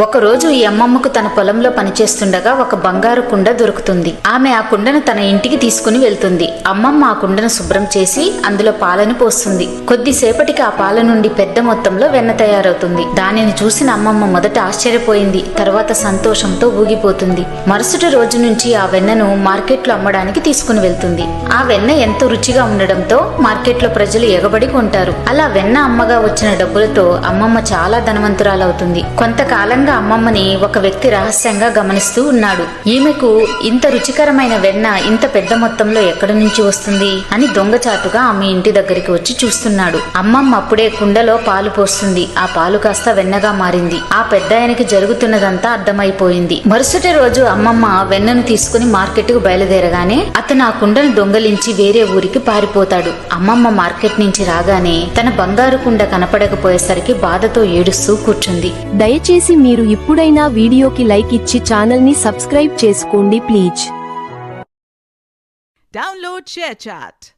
ఒకరోజు ఈ అమ్మమ్మకు తన పొలంలో పనిచేస్తుండగా ఒక బంగారు కుండ దొరుకుతుంది. ఆమె ఆ కుండను తన ఇంటికి తీసుకుని వెళ్తుంది. అమ్మమ్మ ఆ కుండను శుభ్రం చేసి అందులో పాలను పోస్తుంది. కొద్దిసేపటికి ఆ పాల నుండి పెద్ద మొత్తంలో వెన్న తయారవుతుంది. దానిని చూసిన అమ్మమ్మ మొదట ఆశ్చర్యపోయింది, తర్వాత సంతోషంతో ఊగిపోతుంది. మరుసటి రోజు నుంచి ఆ వెన్నను మార్కెట్లో అమ్మడానికి తీసుకుని వెళ్తుంది. ఆ వెన్న ఎంతో రుచిగా ఉండడంతో మార్కెట్లో ప్రజలు ఎగబడి కొంటారు. అలా వెన్న అమ్మగా వచ్చిన డబ్బులతో అమ్మమ్మ చాలా ధనవంతురాలవుతుంది. కొంతకాలం అమ్మమ్మని ఒక వ్యక్తి రహస్యంగా గమనిస్తూ ఉన్నాడు. ఈమెకు ఇంత రుచికరమైన వెన్న ఇంత పెద్ద మొత్తంలో ఎక్కడి నుంచి వస్తుంది అని దొంగచాటుగా ఆమె ఇంటి దగ్గరికి వచ్చి చూస్తున్నాడు. అమ్మమ్మ అప్పుడే కుండలో పాలు పోస్తుంది. ఆ పాలు కాస్త వెన్నగా మారింది. ఆ పెద్దాయనకి జరుగుతున్నదంతా అర్థమైపోయింది. మరుసటి రోజు అమ్మమ్మ వెన్నను తీసుకుని మార్కెట్కు బయలుదేరగానే అతను ఆ కుండను దొంగలించి వేరే ఊరికి పారిపోతాడు. అమ్మమ్మ మార్కెట్ నుంచి రాగానే తన బంగారు కుండ కనపడకపోయేసరికి బాధతో ఏడుస్తూ కూర్చుంది. దయచేసి మీరు ఇప్పుడైనా వీడియోకి లైక్ ఇచ్చి ఛానల్ ని సబ్స్క్రైబ్ చేసుకోండి ప్లీజ్. Download ShareChat.